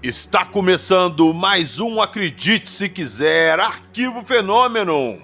Está começando mais um Acredite Se Quiser, Arquivo Fenômeno.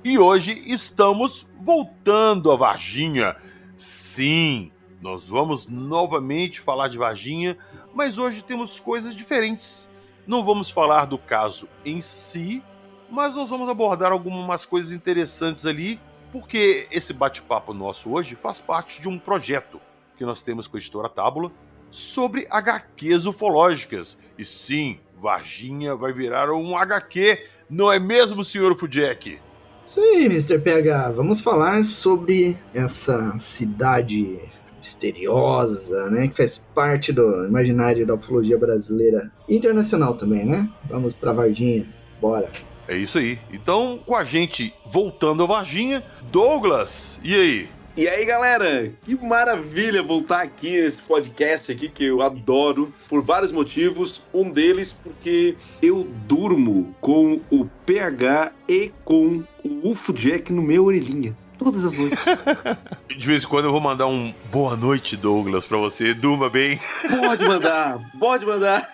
E hoje estamos voltando a Varginha. Sim, nós vamos novamente falar de Varginha, mas hoje temos coisas diferentes. Não vamos falar do caso em si, mas nós vamos abordar algumas coisas interessantes ali, porque esse bate-papo nosso hoje faz parte de um projeto que nós temos com a editora Tábula, sobre HQs ufológicas. E sim, Varginha vai virar um HQ, não é mesmo, senhor Fudjek? Isso aí, Mr. PH. Vamos falar sobre essa cidade misteriosa, né? Que faz parte do imaginário da ufologia brasileira e internacional também, né? Vamos pra Varginha. Bora. É isso aí. Então, com a gente voltando a Varginha, Douglas, e aí? E aí, galera, que maravilha voltar aqui nesse podcast aqui que eu adoro por vários motivos. Um deles porque eu durmo com o PH e com o UFOJack no meu orelhinha. Todas as noites. De vez em quando eu vou mandar um boa noite, Douglas, pra você. Durma bem. Pode mandar, pode mandar.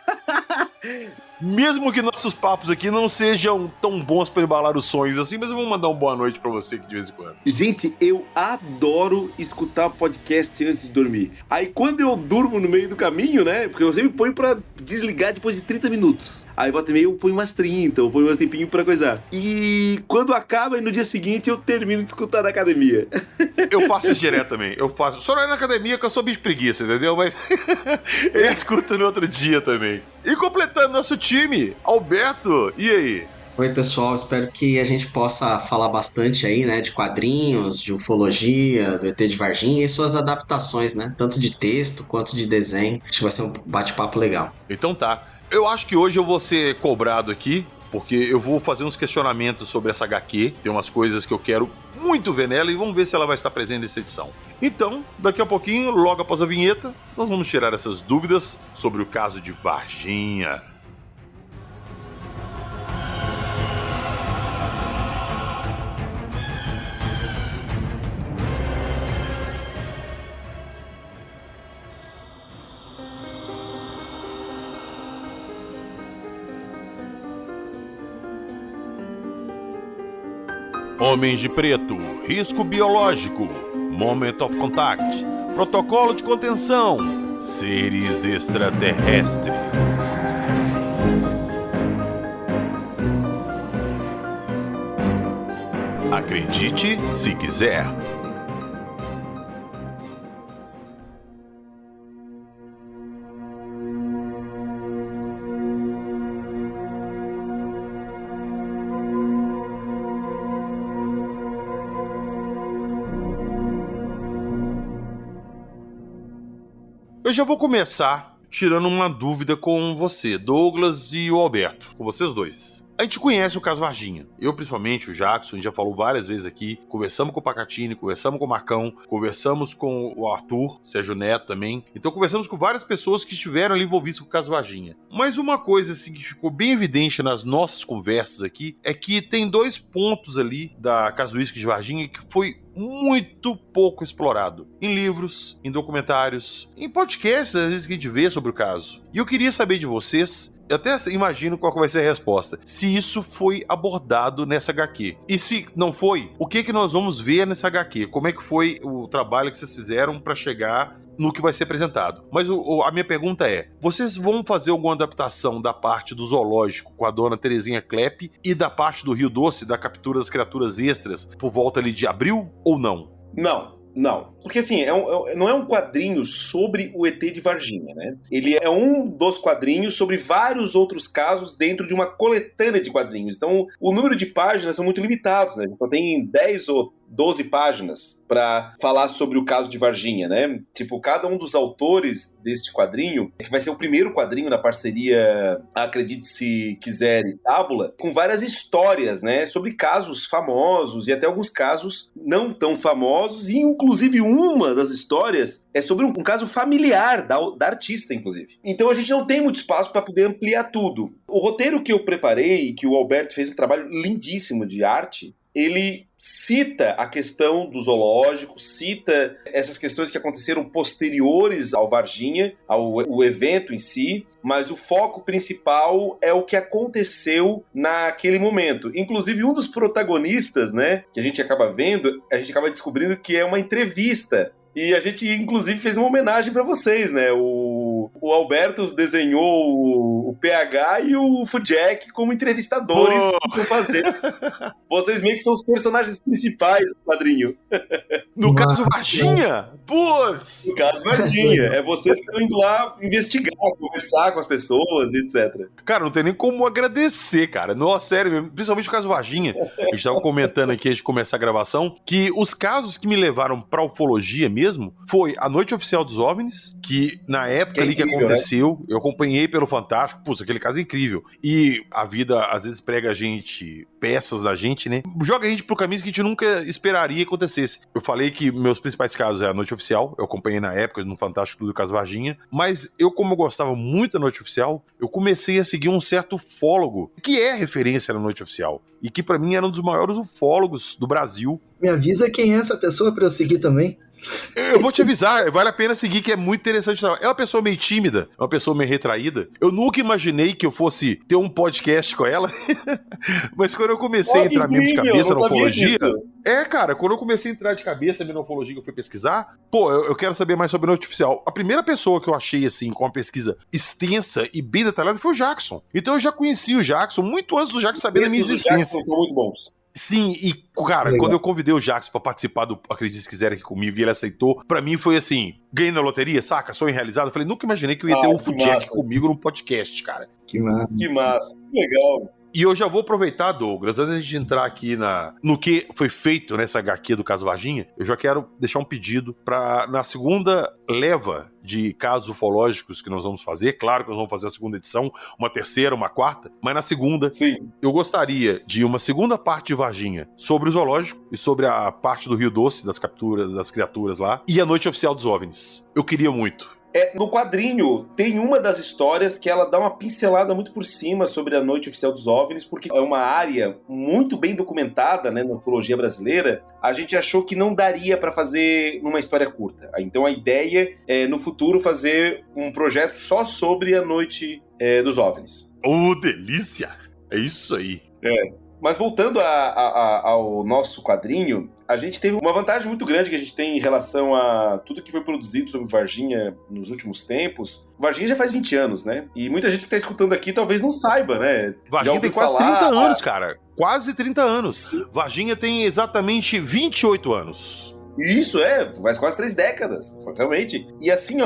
Mesmo que nossos papos aqui não sejam tão bons pra embalar os sonhos assim, mas eu vou mandar uma boa noite pra você aqui de vez em quando. Gente, eu adoro escutar podcast antes de dormir. Aí quando eu durmo no meio do caminho, né? Porque eu sempre ponho pra desligar depois de 30 minutos. Aí volta e meia eu ponho umas 30, eu ponho umas tempinho pra coisar. E quando acaba, no dia seguinte eu termino de escutar na academia. Eu faço isso direto também. Eu faço. Só não é na academia que eu sou bicho preguiça, entendeu? Mas eu escuto no outro dia também. E completando nosso time, Alberto, e aí? Oi, pessoal, espero que a gente possa falar bastante aí, né, de quadrinhos, de ufologia, do ET de Varginha e suas adaptações, né, tanto de texto quanto de desenho. Acho que vai ser um bate-papo legal. Então tá. Eu acho que hoje eu vou ser cobrado aqui, porque eu vou fazer uns questionamentos sobre essa HQ. Tem umas coisas que eu quero muito ver nela e vamos ver se ela vai estar presente nessa edição. Então, daqui a pouquinho, logo após a vinheta, nós vamos tirar essas dúvidas sobre o caso de Varginha. Homens de Preto, risco biológico, Moment of Contact, protocolo de contenção, seres extraterrestres. Acredite se quiser. Eu já vou começar tirando uma dúvida com você, Douglas e o Alberto, com vocês dois. A gente conhece o caso Varginha. Eu, principalmente, o Jackson, a gente já falou várias vezes aqui. Conversamos com o Pacatini, conversamos com o Marcão, conversamos com o Arthur, Sérgio Neto também. Então conversamos com várias pessoas que estiveram ali envolvidas com o caso Varginha. Mas uma coisa assim que ficou bem evidente nas nossas conversas aqui é que tem dois pontos ali da casuística de Varginha que foi muito pouco explorado. Em livros, em documentários, em podcasts, às vezes que a gente vê sobre o caso. E eu queria saber de vocês, eu até imagino qual vai ser a resposta, se isso foi abordado nessa HQ. E se não foi, o que nós vamos ver nessa HQ? Como é que foi o trabalho que vocês fizeram para chegar no que vai ser apresentado? Mas a minha pergunta é, vocês vão fazer alguma adaptação da parte do zoológico com a dona Terezinha Klepp e da parte do Rio Doce, da captura das criaturas extras, por volta ali de abril, ou não? Não. Porque assim, não é um quadrinho sobre o ET de Varginha, né? Ele é um dos quadrinhos sobre vários outros casos dentro de uma coletânea de quadrinhos. Então, o número de páginas são muito limitados, né? Então tem 10 ou 12 páginas para falar sobre o caso de Varginha, né? Tipo, cada um dos autores deste quadrinho, que vai ser o primeiro quadrinho na parceria Acredite Se Quiser e Tábula, com várias histórias, né? Sobre casos famosos e até alguns casos não tão famosos, e inclusive uma das histórias é sobre um caso familiar da artista, inclusive. Então a gente não tem muito espaço para poder ampliar tudo. O roteiro que eu preparei, que o Alberto fez um trabalho lindíssimo de arte, ele cita a questão do zoológico, cita essas questões que aconteceram posteriores ao Varginha, ao evento em si, mas o foco principal é o que aconteceu naquele momento. Inclusive, um dos protagonistas, né, que a gente acaba vendo, a gente acaba descobrindo que é uma entrevista. E a gente, inclusive, fez uma homenagem para vocês, né? O Alberto desenhou o PH e o Fujek como entrevistadores para fazer. Vocês meio que são os personagens principais do quadrinho. No caso Varginha? Putz! No caso Varginha. É vocês que estão indo lá investigar, conversar com as pessoas, etc. Cara, não tem nem como agradecer, cara. Nossa, sério mesmo. Principalmente o caso Varginha. A gente tava comentando aqui antes de começar a gravação que os casos que me levaram pra ufologia mesmo foi a Noite Oficial dos OVNIs, que na época ali que aconteceu, né? Eu acompanhei pelo Fantástico. Putz, aquele caso é incrível. E a vida às vezes prega a gente, peças da gente, né? Joga a gente pro caminho que a gente nunca esperaria que acontecesse. Eu falei que meus principais casos é a Noite Oficial, eu acompanhei na época no Fantástico do caso Varginha, mas como eu gostava muito da Noite Oficial, eu comecei a seguir um certo ufólogo, que é referência na Noite Oficial, e que pra mim era um dos maiores ufólogos do Brasil. Me avisa quem é essa pessoa pra eu seguir também. Eu vou te avisar, vale a pena seguir, que é muito interessante. É uma pessoa meio tímida, é uma pessoa meio retraída. Eu nunca imaginei que eu fosse ter um podcast com ela, mas quando eu comecei a entrar mesmo de cabeça na ufologia... cara, quando eu comecei a entrar de cabeça na ufologia, que eu fui pesquisar, eu quero saber mais sobre a Noite Oficial. A primeira pessoa que eu achei, assim, com uma pesquisa extensa e bem detalhada foi o Jackson. Então eu já conheci o Jackson muito antes do Jackson saber da minha existência. São muito bons. Sim, e, cara, legal. Quando eu convidei o Jackson pra participar do Acredite Se Quiser aqui comigo e ele aceitou, pra mim foi assim, ganhei na loteria, saca? Sonho realizado. Eu falei, nunca imaginei que eu ia ter um Fujek comigo num podcast, cara. Que massa. Que massa, que legal. E eu já vou aproveitar, Douglas, antes de entrar aqui no que foi feito nessa HQ do caso Varginha, eu já quero deixar um pedido para na segunda leva de casos ufológicos que nós vamos fazer, claro que nós vamos fazer a segunda edição, uma terceira, uma quarta, mas na segunda, sim, eu gostaria de uma segunda parte de Varginha sobre o zoológico e sobre a parte do Rio Doce, das capturas das criaturas lá, e a Noite Oficial dos OVNIs. Eu queria muito. No quadrinho, tem uma das histórias que ela dá uma pincelada muito por cima sobre a Noite Oficial dos OVNIs, porque é uma área muito bem documentada, né, na ufologia brasileira. A gente achou que não daria para fazer numa história curta. Então a ideia é, no futuro, fazer um projeto só sobre a Noite dos OVNIs. Oh, delícia! É isso aí. Mas voltando ao nosso quadrinho, a gente teve uma vantagem muito grande que a gente tem em relação a tudo que foi produzido sobre Varginha nos últimos tempos. Varginha já faz 20 anos, né? E muita gente que tá escutando aqui talvez não saiba, né? Varginha tem quase 30 anos, cara. Quase 30 anos. Sim. Varginha tem exatamente 28 anos. Isso, faz quase 3 décadas, realmente. E assim,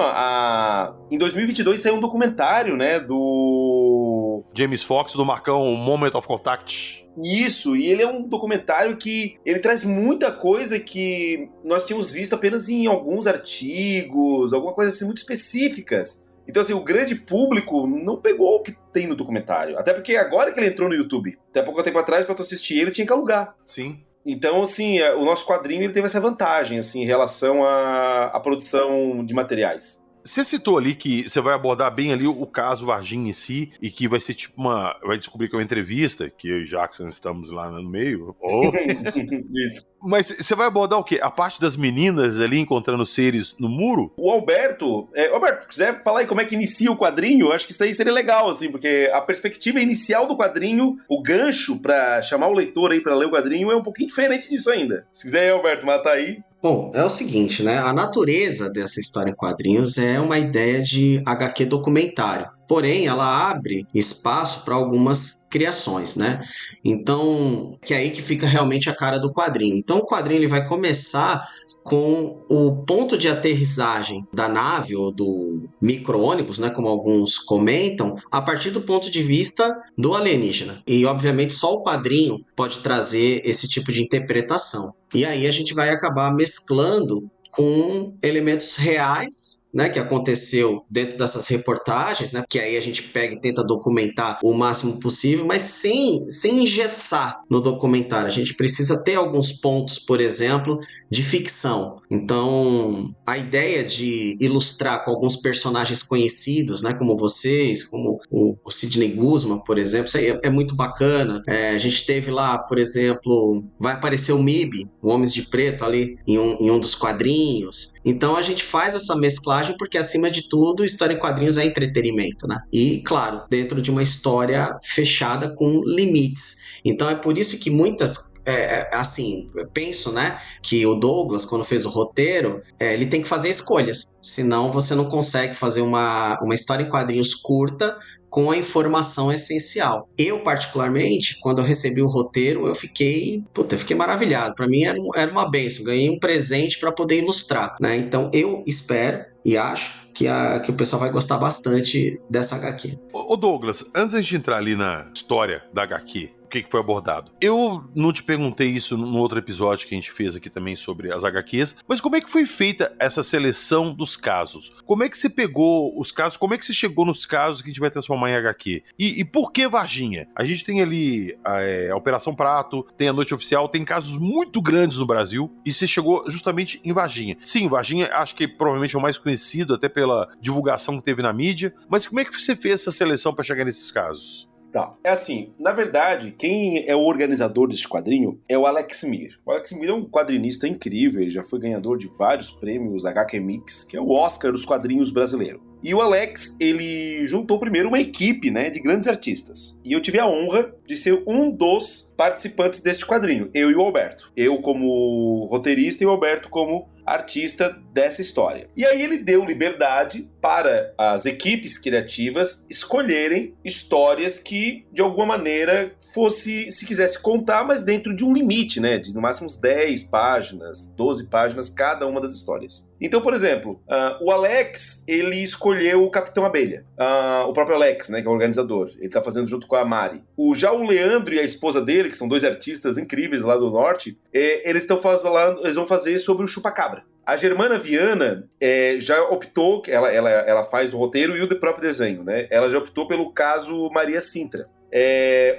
em 2022 saiu um documentário, né, do James Fox, do Marcão Moment of Contact. Isso, e ele é um documentário que ele traz muita coisa que nós tínhamos visto apenas em alguns artigos, alguma coisa assim muito específicas. Então, assim, o grande público não pegou o que tem no documentário. Até porque agora que ele entrou no YouTube, até pouco tempo atrás, pra tu assistir ele, tinha que alugar. Sim. Então, assim, o nosso quadrinho ele teve essa vantagem, assim, em relação à produção de materiais. Você citou ali que você vai abordar bem ali o caso Varginha em si, e que vai ser tipo vai descobrir que é uma entrevista, que eu e Jackson estamos lá no meio. Isso. Mas você vai abordar o quê? A parte das meninas ali encontrando seres no muro? O Alberto, se quiser falar aí como é que inicia o quadrinho, acho que isso aí seria legal, assim, porque a perspectiva inicial do quadrinho, o gancho pra chamar o leitor aí pra ler o quadrinho é um pouquinho diferente disso ainda. Se quiser aí, Alberto, mata aí. Bom, é o seguinte, né? A natureza dessa história em quadrinhos é uma ideia de HQ documentário. Porém, ela abre espaço para algumas criações, né? Então, que é aí que fica realmente a cara do quadrinho. Então, o quadrinho ele vai começar com o ponto de aterrissagem da nave ou do micro-ônibus, né, como alguns comentam, a partir do ponto de vista do alienígena. E, obviamente, só o quadrinho pode trazer esse tipo de interpretação. E aí a gente vai acabar mesclando com elementos reais, né, que aconteceu dentro dessas reportagens, né, que aí a gente pega e tenta documentar o máximo possível, mas sem engessar no documentário. A gente precisa ter alguns pontos, por exemplo, de ficção. Então, a ideia de ilustrar com alguns personagens conhecidos, né, como vocês, como o Sidney Guzman, por exemplo, isso aí é muito bacana. A gente teve lá, por exemplo, vai aparecer o MIB, o Homens de Preto, ali em um dos quadrinhos. Então a gente faz essa mesclagem porque, acima de tudo, história em quadrinhos é entretenimento, né? E, claro, dentro de uma história fechada com limites. Então é por isso que muitas... assim, eu penso, né, que o Douglas, quando fez o roteiro, ele tem que fazer escolhas, senão você não consegue fazer uma história em quadrinhos curta com a informação essencial. Eu, particularmente, quando eu recebi o roteiro, eu fiquei maravilhado. Para mim era uma bênção, ganhei um presente para poder ilustrar, né? Então eu espero e acho que o pessoal vai gostar bastante dessa HQ. Ô Douglas, antes de entrar ali na história da HQ, o que foi abordado? Eu não te perguntei isso no outro episódio que a gente fez aqui também sobre as HQs, mas como é que foi feita essa seleção dos casos? Como é que você pegou os casos? Como é que você chegou nos casos que a gente vai transformar em HQ? E por que Varginha? A gente tem ali a Operação Prato, tem a Noite Oficial, tem casos muito grandes no Brasil, e você chegou justamente em Varginha. Sim, Varginha acho que provavelmente é o mais conhecido, até pela divulgação que teve na mídia, mas como é que você fez essa seleção para chegar nesses casos? Tá. É assim, na verdade, quem é o organizador deste quadrinho é o Alex Mir. O Alex Mir é um quadrinista incrível, ele já foi ganhador de vários prêmios HQ Mix, que é o Oscar dos quadrinhos brasileiro. E o Alex, ele juntou primeiro uma equipe, né, de grandes artistas. E eu tive a honra de ser um dos participantes deste quadrinho, eu e o Alberto. Eu como roteirista e o Alberto como artista dessa história. E aí ele deu liberdade para as equipes criativas escolherem histórias que, de alguma maneira, fosse, se quisesse contar, mas dentro de um limite, né, de no máximo uns 10 páginas, 12 páginas cada uma das histórias. Então, por exemplo, o Alex, ele escolheu o Capitão Abelha. O próprio Alex, né, que é o organizador. Ele tá fazendo junto com a Mari. Já o Leandro e a esposa dele, que são dois artistas incríveis lá do norte, eles vão fazer sobre o Chupacabra. A Germana Viana já optou, ela faz o roteiro e o próprio desenho, né? Ela já optou pelo caso Maria Sintra.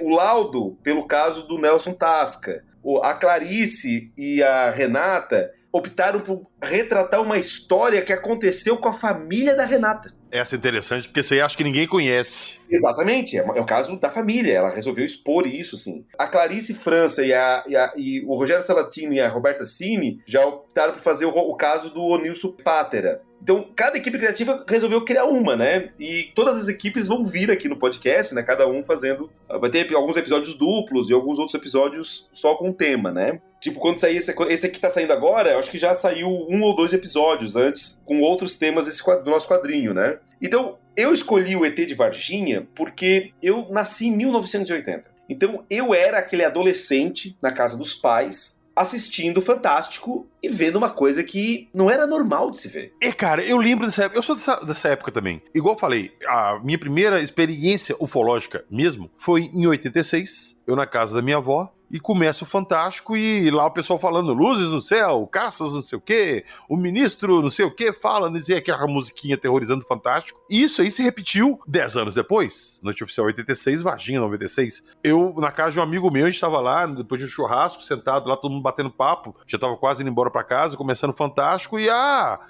O Laudo, pelo caso do Nelson Tasca. A Clarice e a Renata optaram por retratar uma história que aconteceu com a família da Renata. Essa é interessante, porque você acha que ninguém conhece. Exatamente, é o caso da família, ela resolveu expor isso, sim. A Clarice França e o Rogério Salatino e a Roberta Cini já optaram por fazer o caso do Onilson Pátera. Então, cada equipe criativa resolveu criar uma, né? E todas as equipes vão vir aqui no podcast, né? Cada um fazendo... Vai ter alguns episódios duplos e alguns outros episódios só com tema, né? Tipo, quando sair esse aqui tá saindo agora, eu acho que já saiu 1 ou 2 episódios antes, com outros temas do nosso quadrinho, né? Então, eu escolhi o ET de Varginha porque eu nasci em 1980. Então, eu era aquele adolescente na casa dos pais, assistindo Fantástico e vendo uma coisa que não era normal de se ver. Cara, eu lembro dessa época, eu sou dessa época também. Igual eu falei, a minha primeira experiência ufológica mesmo foi em 86, eu na casa da minha avó, e começa o Fantástico e lá o pessoal falando luzes no céu, caças não sei o quê, o ministro não sei o quê fala, dizia aquela musiquinha aterrorizando o Fantástico. E isso aí se repetiu 10 anos depois, Noite Oficial 86, Varginha 96. Eu, na casa de um amigo meu, a gente tava lá, depois de um churrasco, sentado lá, todo mundo batendo papo, já tava quase indo embora pra casa, começando o Fantástico, e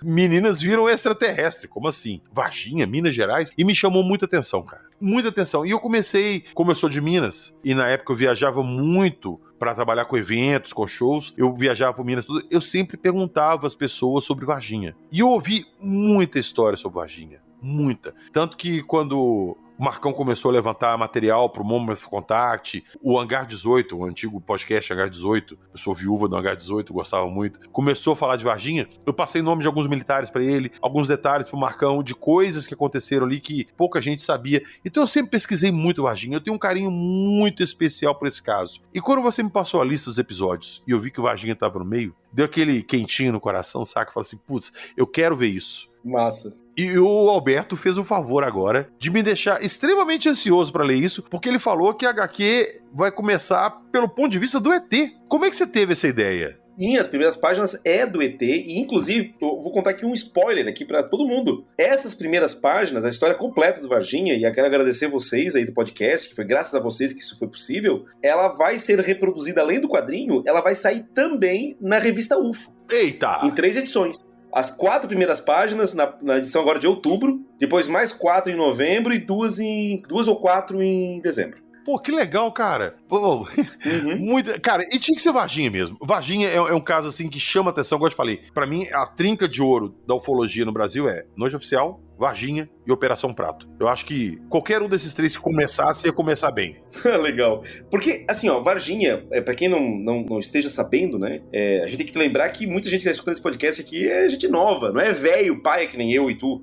meninas viram extraterrestre, como assim? Varginha, Minas Gerais? E me chamou muita atenção, cara. Muita atenção. E eu comecei, como eu sou de Minas, e na época eu viajava muito para trabalhar com eventos, com shows, eu viajava por Minas, tudo, eu sempre perguntava às pessoas sobre Varginha. E eu ouvi muita história sobre Varginha. Muita. Tanto que quando o Marcão começou a levantar material pro Moment of Contact, o Hangar 18, o antigo podcast Hangar 18, eu sou viúva do Hangar 18, gostava muito, começou a falar de Varginha, eu passei nome de alguns militares pra ele, alguns detalhes pro Marcão, de coisas que aconteceram ali que pouca gente sabia. Então eu sempre pesquisei muito Varginha, eu tenho um carinho muito especial por esse caso. E quando você me passou a lista dos episódios e eu vi que o Varginha tava no meio, deu aquele quentinho no coração, saca? Falei assim, putz, eu quero ver isso. Massa. E o Alberto fez o favor agora de me deixar extremamente ansioso pra ler isso, porque ele falou que a HQ vai começar pelo ponto de vista do ET. Como é que você teve essa ideia? Sim, as primeiras páginas é do ET, e inclusive, eu vou contar aqui um spoiler aqui pra todo mundo. Essas primeiras páginas, a história completa do Varginha, e eu quero agradecer vocês aí do podcast, que foi graças a vocês que isso foi possível, ela vai ser reproduzida além do quadrinho, ela vai sair também na revista UFO. Eita! Em 3 edições. As 4 primeiras páginas na edição agora de outubro, depois mais 4 em novembro e 2 ou 4 em dezembro. Pô, que legal, cara. Pô, muito, cara, e tinha que ser Varginha mesmo. Varginha é um caso, assim, que chama atenção, como eu te falei. Pra mim, a trinca de ouro da ufologia no Brasil é Noite Oficial, Varginha e Operação Prato. Eu acho que qualquer um desses 3 que começasse, ia começar bem. Legal. Porque, assim, ó, Varginha, pra quem não esteja sabendo, né, a gente tem que lembrar que muita gente que tá escutando esse podcast aqui é gente nova, não é velho, pai, que nem eu e tu.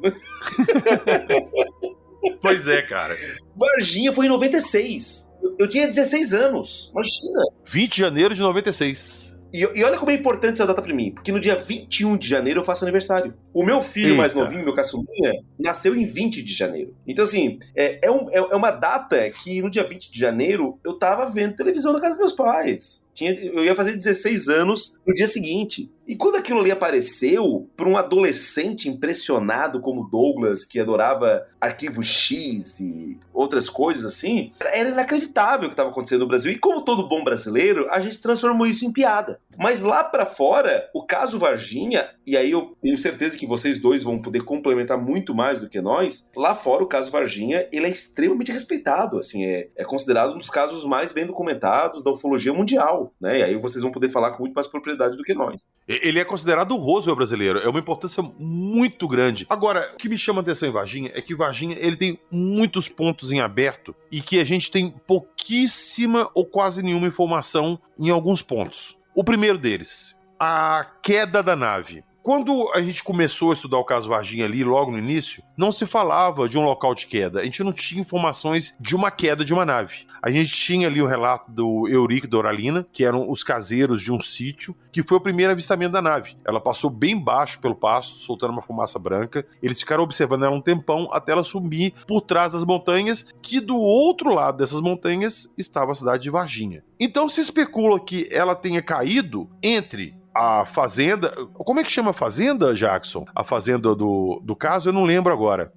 Pois é, cara. Varginha foi em 96. Eu tinha 16 anos. Imagina. 20 de janeiro de 96. E olha como é importante essa data pra mim, porque no dia 21 de janeiro eu faço aniversário. O meu filho mais novinho, meu caçulinha, nasceu em 20 de janeiro. Então, assim, é uma data que no dia 20 de janeiro eu tava vendo televisão na casa dos meus pais. Eu ia fazer 16 anos no dia seguinte. E quando aquilo ali apareceu, para um adolescente impressionado como Douglas, que adorava Arquivo X e outras coisas assim, era inacreditável o que estava acontecendo no Brasil. E como todo bom brasileiro, a gente transformou isso em piada. Mas lá para fora, o caso Varginha, e aí eu tenho certeza que vocês dois vão poder complementar muito mais do que nós, lá fora o caso Varginha, ele é extremamente respeitado, assim, é considerado um dos casos mais bem documentados da ufologia mundial, né? E aí vocês vão poder falar com muito mais propriedade do que nós. Ele é considerado o Roswell brasileiro, é uma importância muito grande. Agora, o que me chama a atenção em Varginha é que Varginha ele tem muitos pontos em aberto e que a gente tem pouquíssima ou quase nenhuma informação em alguns pontos. O primeiro deles, a queda da nave. Quando a gente começou a estudar o caso Varginha ali, logo no início, não se falava de um local de queda. A gente não tinha informações de uma queda de uma nave. A gente tinha ali o relato do Eurico e Doralina, que eram os caseiros de um sítio, que foi o primeiro avistamento da nave. Ela passou bem baixo pelo pasto, soltando uma fumaça branca. Eles ficaram observando ela um tempão até ela sumir por trás das montanhas, que do outro lado dessas montanhas estava a cidade de Varginha. Então se especula que ela tenha caído entre a fazenda... Como é que chama a fazenda, Jackson? A fazenda do caso, eu não lembro agora.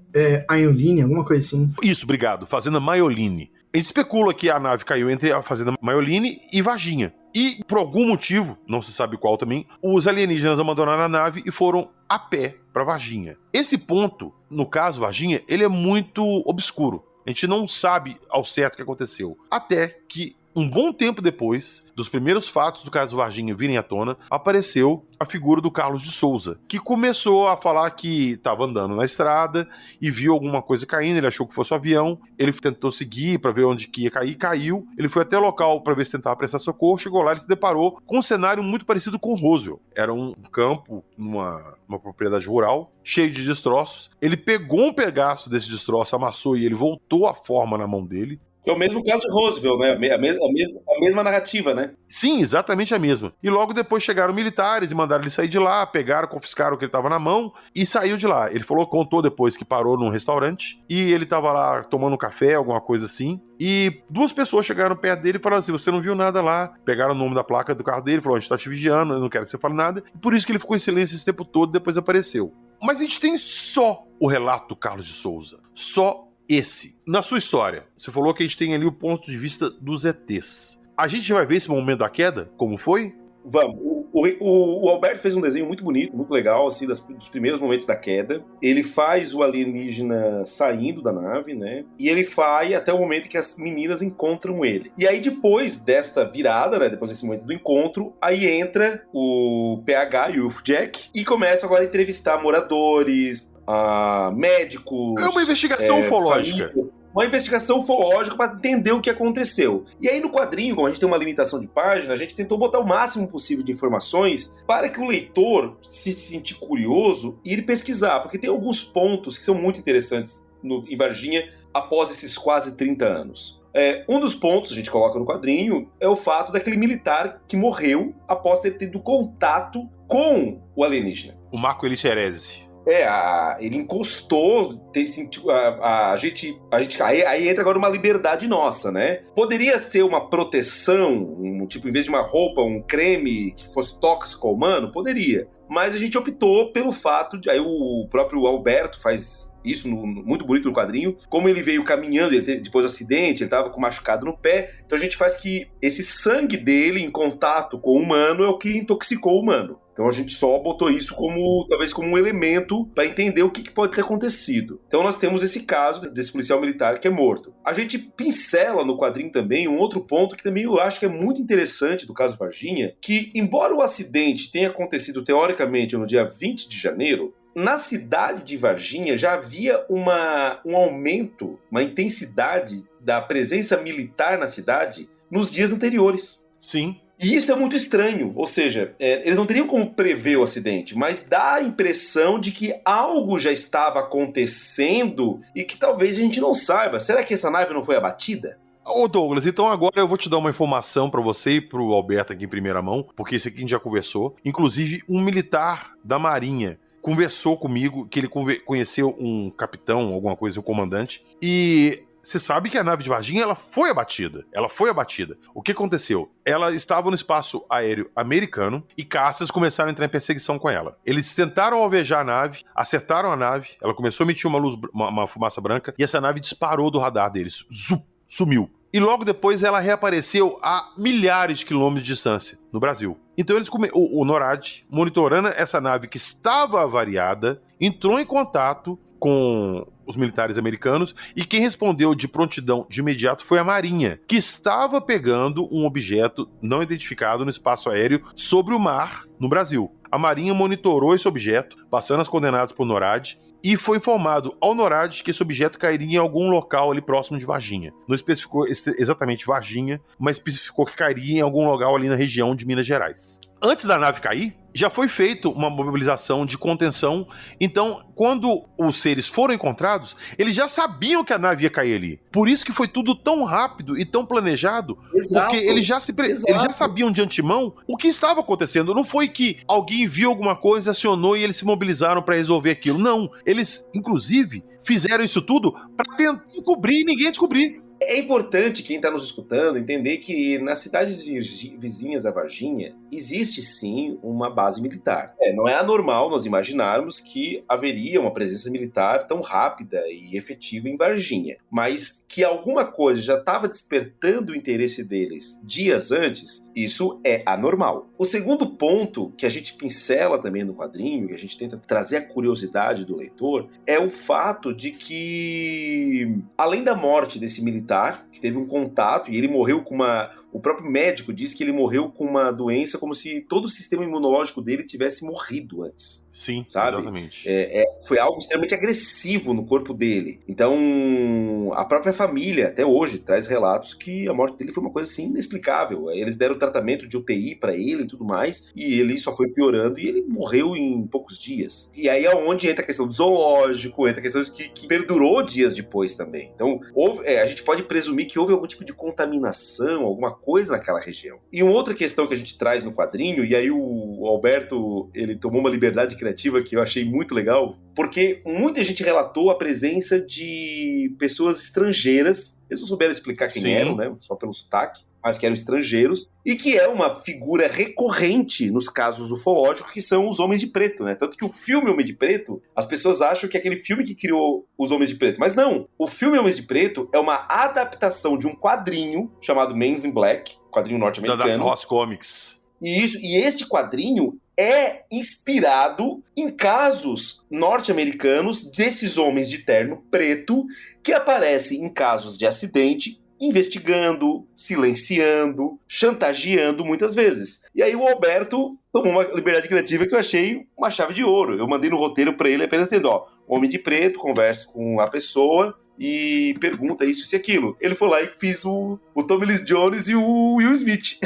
Aioline, alguma coisa assim. Isso, obrigado. Fazenda Maioline. A gente especula que a nave caiu entre a fazenda Maioline e Varginha. E, por algum motivo, não se sabe qual também, os alienígenas abandonaram a nave e foram a pé para Varginha. Esse ponto, no caso Varginha, ele é muito obscuro. A gente não sabe ao certo o que aconteceu. Até que um bom tempo depois dos primeiros fatos do caso Varginha virem à tona, apareceu a figura do Carlos de Souza, que começou a falar que estava andando na estrada e viu alguma coisa caindo, ele achou que fosse um avião, ele tentou seguir para ver onde que ia cair, caiu, ele foi até o local para ver se tentava prestar socorro, chegou lá e se deparou com um cenário muito parecido com Roswell. Era um campo, numa propriedade rural, cheio de destroços, ele pegou um pedaço desse destroço, amassou e ele voltou à forma na mão dele. É o mesmo caso de Roswell, né? A mesma narrativa, né? Sim, exatamente a mesma. E logo depois chegaram militares e mandaram ele sair de lá, pegaram, confiscaram o que ele estava na mão e saiu de lá. Ele contou depois que parou num restaurante e ele estava lá tomando um café, alguma coisa assim. E 2 pessoas chegaram perto dele e falaram assim, você não viu nada lá. Pegaram o nome da placa do carro dele, falou, a gente tá te vigiando, eu não quero que você fale nada. E por isso que ele ficou em silêncio esse tempo todo, depois apareceu. Mas a gente tem só o relato do Carlos de Souza. Só esse. Na sua história, você falou que a gente tem ali o ponto de vista dos ETs. A gente vai ver esse momento da queda? Como foi? Vamos. O Alberto fez um desenho muito bonito, muito legal, assim, dos primeiros momentos da queda. Ele faz o alienígena saindo da nave, né? E ele vai até o momento que as meninas encontram ele. E aí, depois desta virada, né? Depois desse momento do encontro, aí entra o PH e o Jack e começam agora a entrevistar moradores, médicos... É uma investigação ufológica. Uma investigação ufológica para entender o que aconteceu. E aí no quadrinho, como a gente tem uma limitação de página, a gente tentou botar o máximo possível de informações para que o leitor se sentir curioso e ir pesquisar, porque tem alguns pontos que são muito interessantes em Varginha após esses quase 30 anos. Um dos pontos, a gente coloca no quadrinho, é o fato daquele militar que morreu após ter tido contato com o alienígena. O Marco Elixerese. Ele encostou, sentiu, a gente aí entra agora uma liberdade nossa, né? Poderia ser uma proteção, tipo, em vez de uma roupa, um creme que fosse tóxico ao humano? Poderia. Mas a gente optou pelo fato de... Aí o próprio Alberto faz isso muito bonito no quadrinho. Como ele veio caminhando, depois do acidente, ele estava com machucado no pé. Então a gente faz que esse sangue dele em contato com o humano é o que intoxicou o humano. Então a gente só botou isso talvez como um elemento para entender o que pode ter acontecido. Então nós temos esse caso desse policial militar que é morto. A gente pincela no quadrinho também um outro ponto que também eu acho que é muito interessante do caso Varginha, que embora o acidente tenha acontecido teoricamente no dia 20 de janeiro, na cidade de Varginha já havia um aumento, uma intensidade da presença militar na cidade nos dias anteriores. Sim. E isso é muito estranho, ou seja, eles não teriam como prever o acidente, mas dá a impressão de que algo já estava acontecendo e que talvez a gente não saiba. Será que essa nave não foi abatida? Ô Douglas, então agora eu vou te dar uma informação pra você e pro Alberto aqui em primeira mão, porque isso aqui a gente já conversou. Inclusive, um militar da Marinha conversou comigo que ele conheceu um capitão, alguma coisa, um comandante, e... Você sabe que a nave de Varginha, ela foi abatida. O que aconteceu? Ela estava no espaço aéreo americano e caças começaram a entrar em perseguição com ela. Eles tentaram alvejar a nave, acertaram a nave, ela começou a emitir uma fumaça branca e essa nave disparou do radar deles. Sumiu. E logo depois ela reapareceu a milhares de quilômetros de distância, no Brasil. Então o NORAD, monitorando essa nave que estava avariada, entrou em contato com os militares americanos, e quem respondeu de prontidão de imediato foi a Marinha, que estava pegando um objeto não identificado no espaço aéreo sobre o mar no Brasil. A Marinha monitorou esse objeto, passando as coordenadas por NORAD, e foi informado ao NORAD que esse objeto cairia em algum local ali próximo de Varginha. Não especificou exatamente Varginha, mas especificou que cairia em algum local ali na região de Minas Gerais. Antes da nave cair, já foi feita uma mobilização de contenção, então quando os seres foram encontrados, eles já sabiam que a nave ia cair ali. Por isso que foi tudo tão rápido e tão planejado, porque eles já sabiam de antemão o que estava acontecendo. Não foi que alguém viu alguma coisa, acionou e eles se mobilizaram para resolver aquilo. Não, eles inclusive fizeram isso tudo para tentar encobrir e ninguém descobrir. É importante quem está nos escutando entender que nas cidades vizinhas a Varginha existe sim uma base militar. Não é anormal nós imaginarmos que haveria uma presença militar tão rápida e efetiva em Varginha, mas que alguma coisa já estava despertando o interesse deles dias antes, isso é anormal. O segundo ponto que a gente pincela também no quadrinho, que a gente tenta trazer a curiosidade do leitor, é o fato de que, além da morte desse militar, que teve um contato e ele morreu com uma... O próprio médico disse que ele morreu com uma doença como se todo o sistema imunológico dele tivesse morrido antes. Sim, sabe? Exatamente. Foi algo extremamente agressivo no corpo dele. Então, a própria família, até hoje, traz relatos que a morte dele foi uma coisa assim inexplicável. Eles deram tratamento de UTI para ele e tudo mais, e ele só foi piorando e ele morreu em poucos dias. E aí é onde entra a questão do zoológico, entra questões que perdurou dias depois também. Então, a gente pode presumir que houve algum tipo de contaminação, alguma coisa naquela região. E uma outra questão que a gente traz no quadrinho, e aí o Alberto, ele tomou uma liberdade criativa que eu achei muito legal, porque muita gente relatou a presença de pessoas estrangeiras, eles não souberam explicar quem eram, né, só pelo sotaque, mas que eram estrangeiros, e que é uma figura recorrente nos casos ufológicos, que são os Homens de Preto, né? Tanto que o filme Homem de Preto, as pessoas acham que é aquele filme que criou os Homens de Preto, mas não. O filme Homens de Preto é uma adaptação de um quadrinho chamado Men in Black, quadrinho norte-americano. Da Dark Horse Comics. E este quadrinho é inspirado em casos norte-americanos desses homens de terno preto que aparecem em casos de acidente, investigando, silenciando, chantageando muitas vezes. E aí o Alberto tomou uma liberdade criativa que eu achei uma chave de ouro. Eu mandei no roteiro para ele apenas dizendo, homem de preto, conversa com a pessoa e pergunta isso e aquilo. Ele foi lá e fez o Tommy Lee Jones e o Will Smith.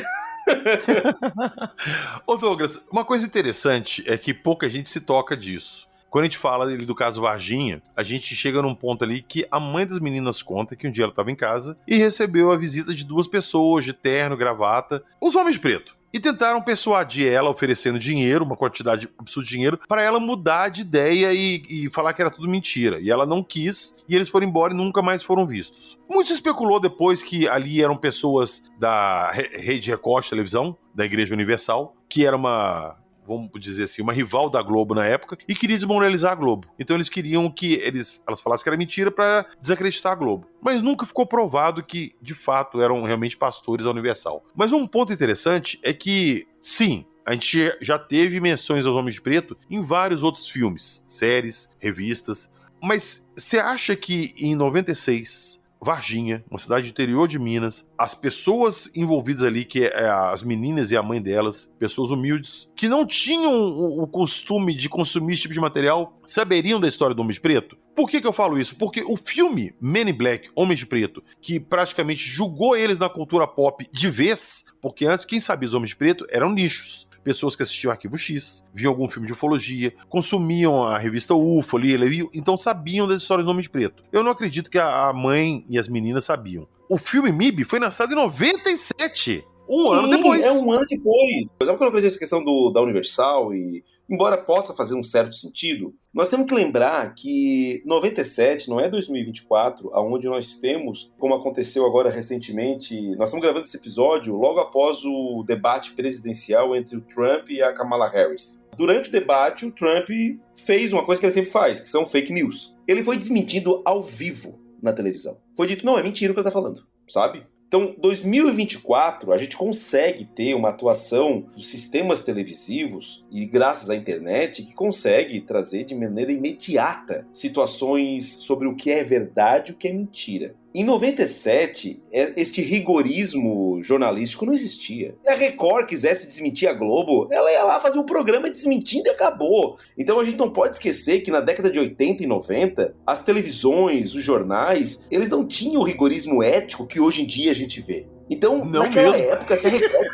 Ô Douglas, uma coisa interessante é que pouca gente se toca disso. Quando a gente fala do caso Varginha, a gente chega num ponto ali que a mãe das meninas conta que um dia ela estava em casa e recebeu a visita de duas pessoas de terno, gravata, os homens de preto. e tentaram persuadir ela, oferecendo dinheiro, uma quantidade absurda de dinheiro, para ela mudar de ideia e falar que era tudo mentira. E ela não quis, e eles foram embora e nunca mais foram vistos. Muito se especulou depois que ali eram pessoas da Rede Record de televisão, da Igreja Universal, que era uma, vamos dizer assim, uma rival da Globo na época, e queria desmoralizar a Globo. Então eles queriam que elas falassem que era mentira para desacreditar a Globo. Mas nunca ficou provado que, de fato, eram realmente pastores da Universal. Mas um ponto interessante é que, sim, a gente já teve menções aos Homens de Preto em vários outros filmes, séries, revistas. Mas você acha que em 96... Varginha, uma cidade do interior de Minas, as pessoas envolvidas ali, que é as meninas e a mãe delas, pessoas humildes, que não tinham o costume de consumir esse tipo de material, saberiam da história do Homem de Preto? Por que eu falo isso? Porque o filme Men in Black, Homem de Preto, que praticamente julgou eles na cultura pop de vez, porque antes quem sabia dos Homens de Preto eram nichos. Pessoas que assistiam Arquivo X, viam algum filme de ufologia, consumiam a revista UFO ali, então sabiam das histórias do Homem de Preto. Eu não acredito que a mãe e as meninas sabiam. O filme MIB foi lançado em 97, ano depois. É um ano depois. Sabe quando eu acredito nessa questão da Universal e... Embora possa fazer um certo sentido, nós temos que lembrar que 97 não é 2024, onde nós temos, como aconteceu agora recentemente, nós estamos gravando esse episódio logo após o debate presidencial entre o Trump e a Kamala Harris. Durante o debate, o Trump fez uma coisa que ele sempre faz, que são fake news. Ele foi desmentido ao vivo na televisão. Foi dito, não, é mentira o que ele está falando, sabe? Então, 2024, a gente consegue ter uma atuação dos sistemas televisivos e graças à internet que consegue trazer de maneira imediata situações sobre o que é verdade e o que é mentira. Em 97, este rigorismo jornalístico não existia. Se a Record quisesse desmentir a Globo, ela ia lá fazer um programa desmentindo e acabou. Então a gente não pode esquecer que na década de 80 e 90, as televisões, os jornais, eles não tinham o rigorismo ético que hoje em dia a gente vê. Então, não naquela mesmo. Época, se a Record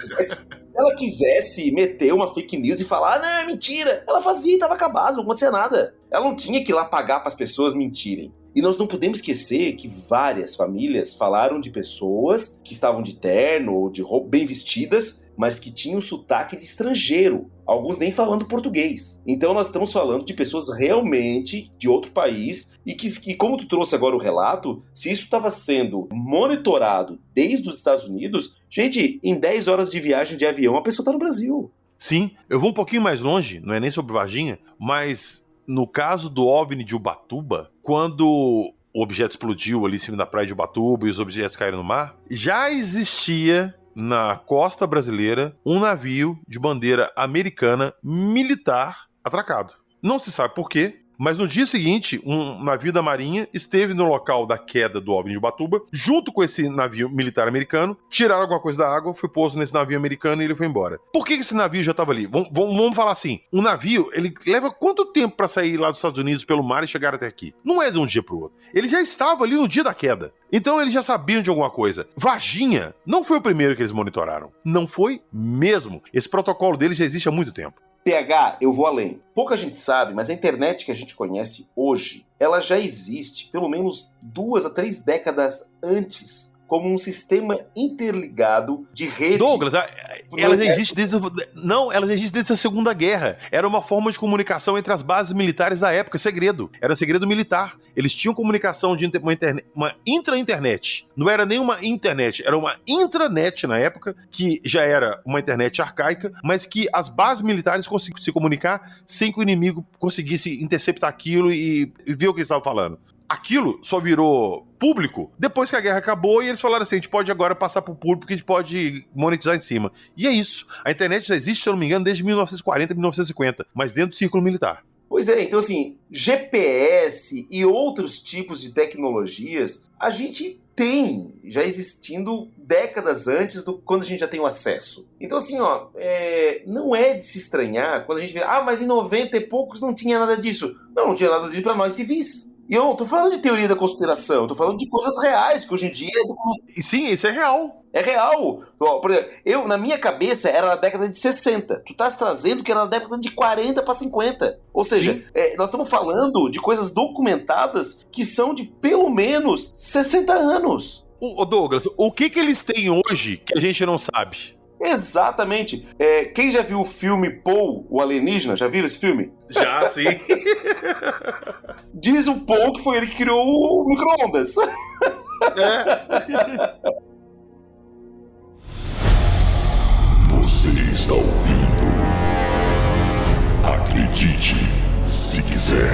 ela quisesse meter uma fake news e falar, não, é mentira, ela fazia e estava acabado, não acontecia nada. Ela não tinha que ir lá pagar para as pessoas mentirem. E nós não podemos esquecer que várias famílias falaram de pessoas que estavam de terno ou de roupa bem vestidas, mas que tinham sotaque de estrangeiro, alguns nem falando português. Então nós estamos falando de pessoas realmente de outro país e como tu trouxe agora o relato, se isso estava sendo monitorado desde os Estados Unidos, gente, em 10 horas de viagem de avião a pessoa está no Brasil. Sim, eu vou um pouquinho mais longe, não é nem sobre Varginha, mas no caso do OVNI de Ubatuba, quando o objeto explodiu ali em cima da praia de Ubatuba e os objetos caíram no mar, já existia na costa brasileira um navio de bandeira americana militar atracado. Não se sabe por quê, mas no dia seguinte, um navio da Marinha esteve no local da queda do OVNI de Ubatuba, junto com esse navio militar americano, tiraram alguma coisa da água, foi posto nesse navio americano e ele foi embora. Por que esse navio já estava ali? Vamos falar assim, um navio, ele leva quanto tempo para sair lá dos Estados Unidos pelo mar e chegar até aqui? Não é de um dia para o outro. Ele já estava ali no dia da queda. Então eles já sabiam de alguma coisa. Varginha não foi o primeiro que eles monitoraram. Não foi mesmo. Esse protocolo deles já existe há muito tempo. PH, eu vou além. Pouca gente sabe, mas a internet que a gente conhece hoje, ela já existe pelo menos 2 a 3 décadas antes, como um sistema interligado de rede. Douglas, elas existem desde a Segunda Guerra. Era uma forma de comunicação entre as bases militares da época, segredo. Era segredo militar. Eles tinham comunicação de uma intra-internet. Não era nem uma internet, era uma intranet na época, que já era uma internet arcaica, mas que as bases militares conseguiam se comunicar sem que o inimigo conseguisse interceptar aquilo e ver o que eles estavam falando. Aquilo só virou público depois que a guerra acabou e eles falaram assim, a gente pode agora passar pro público que a gente pode monetizar em cima. E é isso. A internet já existe, se eu não me engano, desde 1940, 1950, mas dentro do círculo militar. Pois é, então assim, GPS e outros tipos de tecnologias, a gente tem já existindo décadas antes do quando a gente já tem o acesso. Então assim, não é de se estranhar quando a gente vê, mas em 90 e poucos não tinha nada disso. Não tinha nada disso para nós civis. E eu não tô falando de teoria da conspiração, eu tô falando de coisas reais, que hoje em dia... Sim, isso é real. É real. Por exemplo, na minha cabeça, era na década de 60. Tu estás trazendo que era na década de 40 para 50. Ou seja, nós estamos falando de coisas documentadas que são de pelo menos 60 anos. Douglas, o que eles têm hoje que a gente não sabe? Exatamente. Quem já viu o filme Paul, o Alienígena? Já viram esse filme? Já, sim. Diz o Paul que foi ele que criou o micro-ondas. Você está ouvindo? Acredite, se quiser.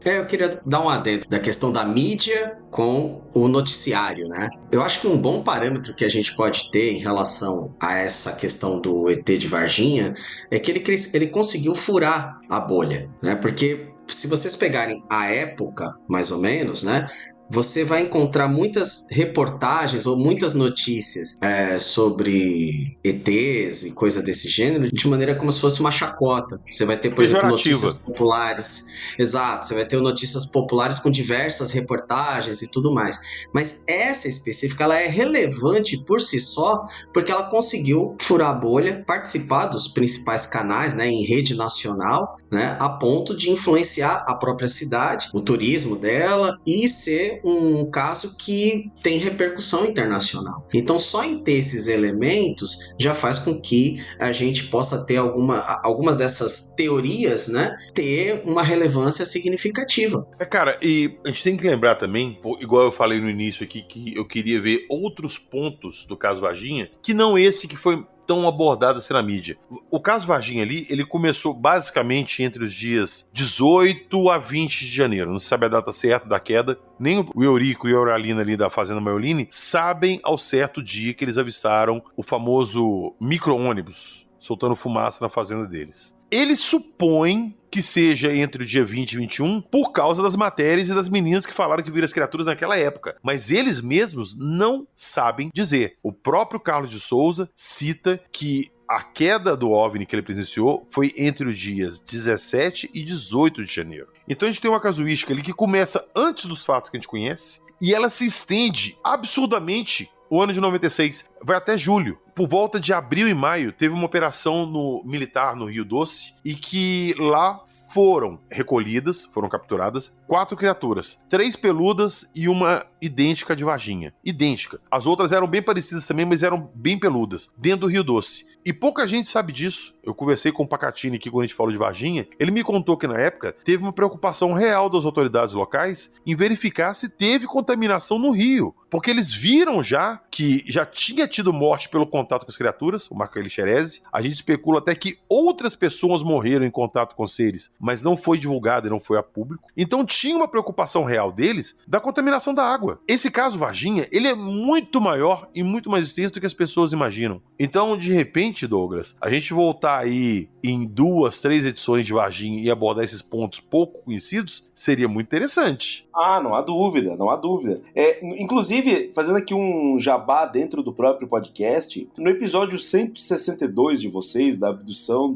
Eu queria dar um adendo da questão da mídia com o noticiário, né? Eu acho que um bom parâmetro que a gente pode ter em relação a essa questão do ET de Varginha é que ele conseguiu furar a bolha, né? Porque se vocês pegarem a época, mais ou menos, né? Você vai encontrar muitas reportagens ou muitas notícias sobre ETs e coisa desse gênero de maneira como se fosse uma chacota. Você vai ter, por exemplo, notícias populares. Exato, você vai ter notícias populares com diversas reportagens e tudo mais. Mas essa específica, ela é relevante por si só, porque ela conseguiu furar a bolha, participar dos principais canais, né, em rede nacional, né, a ponto de influenciar a própria cidade, o turismo dela e ser um caso que tem repercussão internacional. Então, só em ter esses elementos já faz com que a gente possa ter algumas dessas teorias, né, ter uma relevância significativa. Cara, e a gente tem que lembrar também, igual eu falei no início aqui, que eu queria ver outros pontos do caso Varginha, que não esse que foi tão abordado assim na mídia. O caso Varginha ali, ele começou basicamente entre os dias 18 a 20 de janeiro. Não se sabe a data certa da queda. Nem o Eurico e a Auralina ali da Fazenda Maioline sabem ao certo dia que eles avistaram o famoso micro-ônibus soltando fumaça na fazenda deles. Eles supõem que seja entre o dia 20 e 21 por causa das matérias e das meninas que falaram que viram as criaturas naquela época. Mas eles mesmos não sabem dizer. O próprio Carlos de Souza cita que a queda do OVNI que ele presenciou foi entre os dias 17 e 18 de janeiro. Então a gente tem uma casuística ali que começa antes dos fatos que a gente conhece e ela se estende absurdamente o ano de 96, vai até julho. Por volta de abril e maio, teve uma operação militar no Rio Doce e que lá foram recolhidas, foram capturadas 4 criaturas, 3 peludas e uma idêntica de Varginha. Idêntica. As outras eram bem parecidas também, mas eram bem peludas, dentro do Rio Doce. E pouca gente sabe disso. Eu conversei com o Pacatini aqui quando a gente falou de Varginha. Ele me contou que na época teve uma preocupação real das autoridades locais em verificar se teve contaminação no rio. Porque eles viram já que já tinha tido morte pelo contato com as criaturas, o Marco Elixerese. A gente especula até que outras pessoas morreram em contato com seres, mas não foi divulgado e não foi a público. Então tinha uma preocupação real deles da contaminação da água. Esse caso Varginha, ele é muito maior e muito mais extenso do que as pessoas imaginam. Então, de repente, Douglas, a gente voltar aí em 2, 3 edições de Varginha e abordar esses pontos pouco conhecidos, seria muito interessante. Ah, não há dúvida, não há dúvida. Inclusive, fazendo aqui um jabá dentro do próprio podcast, no episódio 162 de vocês, da abdução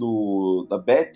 da Beth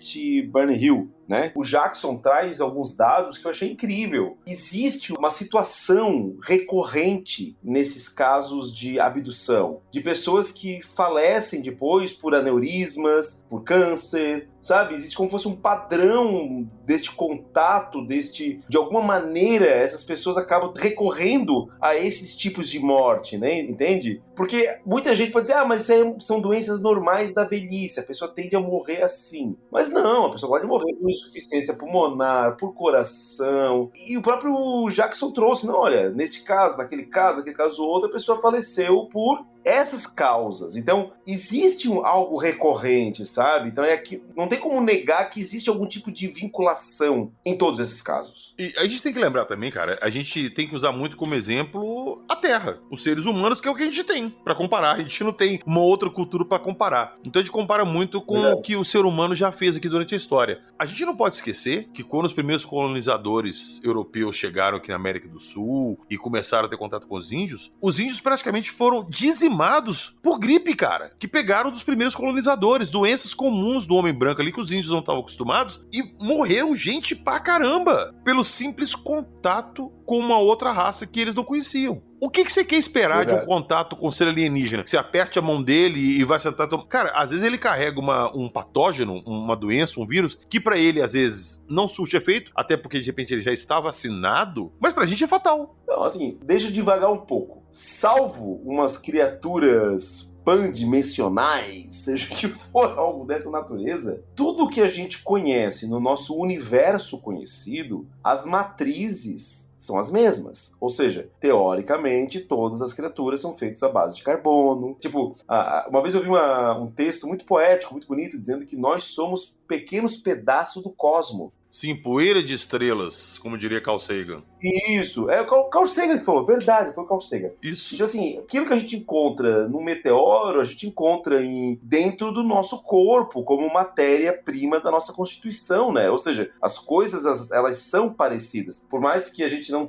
Barney Hill, né? O Jackson traz alguns dados que eu achei incrível. Existe uma situação recorrente nesses casos de abdução, de pessoas que falecem depois por aneurismas, por câncer, sabe? Existe como se fosse um padrão deste contato, de alguma maneira, essas pessoas acabam recorrendo a esses tipos de morte, né? Entende? Porque muita gente pode dizer, mas são doenças normais da velhice, a pessoa tende a morrer assim. Mas não, a pessoa pode morrer por insuficiência pulmonar, por coração. E o próprio Jackson trouxe, não, olha, neste caso, naquele caso outro, a pessoa faleceu por essas causas. Então, existe algo recorrente, sabe? Então, não tem como negar que existe algum tipo de vinculação em todos esses casos. E a gente tem que lembrar também, cara, a gente tem que usar muito como exemplo a Terra, os seres humanos, que é o que a gente tem pra comparar. A gente não tem uma outra cultura pra comparar. Então, a gente compara muito com o que o ser humano já fez aqui durante a história. A gente não pode esquecer que quando os primeiros colonizadores europeus chegaram aqui na América do Sul e começaram a ter contato com os índios praticamente foram dizimados por gripe, cara, que pegaram dos primeiros colonizadores, doenças comuns do homem branco ali que os índios não estavam acostumados, e morreram gente pra caramba pelo simples contato com uma outra raça que eles não conheciam. O que você quer esperar de um Verdade. contato com o ser alienígena? Você aperte a mão dele e vai sentar... Cara, às vezes ele carrega um patógeno, uma doença, um vírus, que pra ele, às vezes, não surte efeito, até porque, de repente, ele já está vacinado, mas pra gente é fatal. Então, assim, deixa eu devagar um pouco. Salvo umas criaturas pandimensionais, seja que for algo dessa natureza, tudo que a gente conhece no nosso universo conhecido, as matrizes são as mesmas. Ou seja, teoricamente, todas as criaturas são feitas à base de carbono. Tipo, uma vez eu vi um texto muito poético, muito bonito, dizendo que nós somos pequenos pedaços do cosmos. Sim, poeira de estrelas, como diria Carl Sagan. Isso, é o Carl Sagan que falou, verdade, foi o Carl Sagan. Isso. Então, assim, aquilo que a gente encontra no meteoro, a gente encontra dentro do nosso corpo, como matéria-prima da nossa constituição, né? Ou seja, as coisas, elas são parecidas. Por mais que a gente não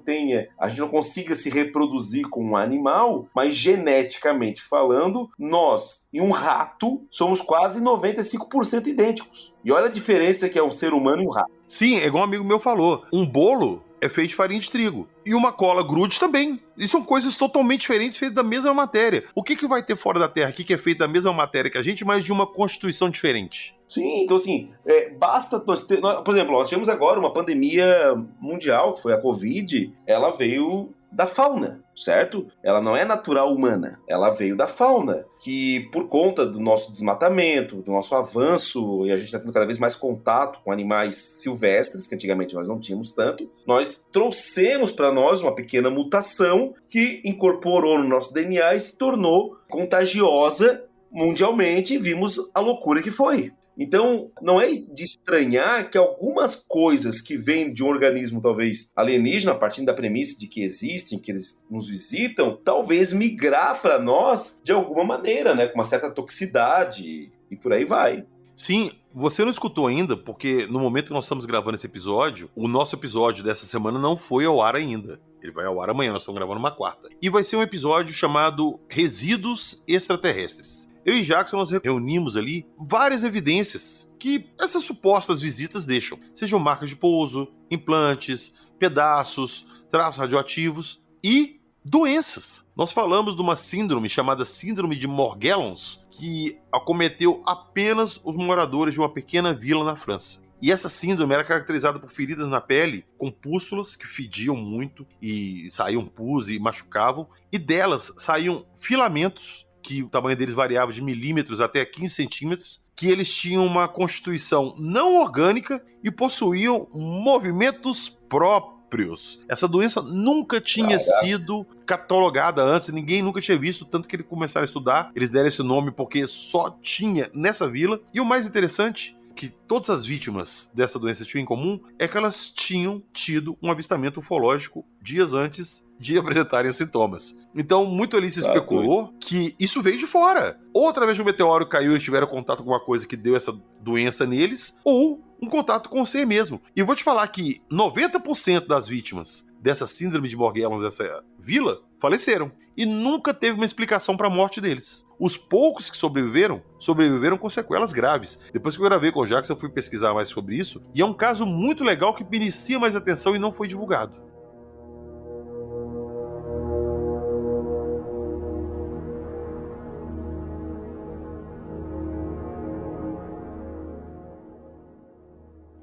consiga se reproduzir com um animal, mas geneticamente falando, nós e um rato somos quase 95% idênticos. E olha a diferença que é um ser humano e um rato. Sim, é igual um amigo meu falou. Um bolo é feito de farinha de trigo. E uma cola grude também. E são coisas totalmente diferentes, feitas da mesma matéria. O que vai ter fora da Terra aqui que é feito da mesma matéria que a gente, mas de uma constituição diferente? Sim, então assim, basta nós ter... Por exemplo, nós tivemos agora uma pandemia mundial, que foi a Covid, ela veio da fauna, certo? Ela não é natural humana, ela veio da fauna, que por conta do nosso desmatamento, do nosso avanço, e a gente está tendo cada vez mais contato com animais silvestres, que antigamente nós não tínhamos tanto, nós trouxemos para nós uma pequena mutação que incorporou no nosso DNA e se tornou contagiosa mundialmente, e vimos a loucura que foi. Então, não é de estranhar que algumas coisas que vêm de um organismo talvez alienígena, partindo da premissa de que existem, que eles nos visitam, talvez migrar para nós de alguma maneira, né? Com uma certa toxicidade e por aí vai. Sim, você não escutou ainda, porque no momento que nós estamos gravando esse episódio, o nosso episódio dessa semana não foi ao ar ainda. Ele vai ao ar amanhã, nós estamos gravando uma quarta. E vai ser um episódio chamado Resíduos Extraterrestres. Eu e Jackson, nós reunimos ali várias evidências que essas supostas visitas deixam. Sejam marcas de pouso, implantes, pedaços, traços radioativos e doenças. Nós falamos de uma síndrome chamada Síndrome de Morgellons, que acometeu apenas os moradores de uma pequena vila na França. E essa síndrome era caracterizada por feridas na pele, com pústulas que fediam muito e saíam pus e machucavam, e delas saíam filamentos que o tamanho deles variava de milímetros até 15 centímetros, que eles tinham uma constituição não orgânica e possuíam movimentos próprios. Essa doença nunca tinha sido catalogada antes, ninguém nunca tinha visto, tanto que eles começaram a estudar, eles deram esse nome porque só tinha nessa vila. E o mais interessante, que todas as vítimas dessa doença tinham em comum, é que elas tinham tido um avistamento ufológico dias antes de apresentarem os sintomas. Então, muito ali se especulou que isso veio de fora. Ou através de um meteoro caiu e eles tiveram contato com uma coisa que deu essa doença neles, ou um contato com o ser mesmo. E eu vou te falar que 90% das vítimas dessa síndrome de Morgellons, dessa vila, faleceram. E nunca teve uma explicação para a morte deles. Os poucos que sobreviveram com sequelas graves. Depois que eu gravei com o Jackson, eu fui pesquisar mais sobre isso. E é um caso muito legal que merecia mais atenção e não foi divulgado.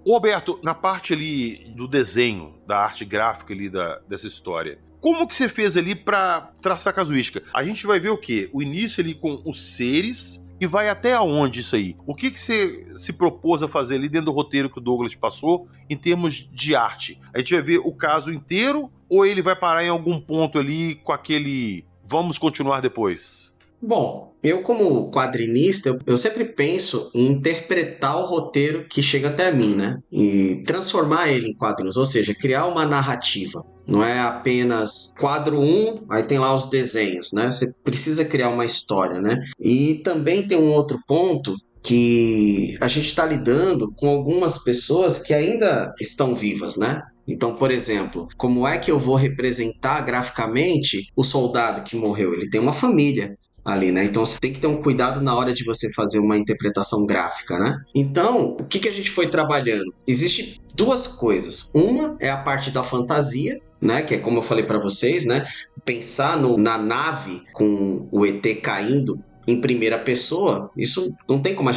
Ô Alberto, na parte ali do desenho, da arte gráfica ali dessa história, como que você fez ali pra traçar a casuística? A gente vai ver o quê? O início ali com os seres e vai até aonde isso aí? O que você se propôs a fazer ali dentro do roteiro que o Douglas passou em termos de arte? A gente vai ver o caso inteiro ou ele vai parar em algum ponto ali com aquele vamos continuar depois? Bom, eu como quadrinista, eu sempre penso em interpretar o roteiro que chega até mim, né? E transformar ele em quadrinhos, ou seja, criar uma narrativa. Não é apenas quadro 1, aí tem lá os desenhos, né? Você precisa criar uma história, né? E também tem um outro ponto que a gente está lidando com algumas pessoas que ainda estão vivas, né? Então, por exemplo, como é que eu vou representar graficamente o soldado que morreu? Ele tem uma família ali, né? Então você tem que ter um cuidado na hora de você fazer uma interpretação gráfica, né? Então, o que a gente foi trabalhando? Existem duas coisas. Uma é a parte da fantasia, né? Que é como eu falei para vocês, né? pensar na nave com o ET caindo em primeira pessoa, isso não tem como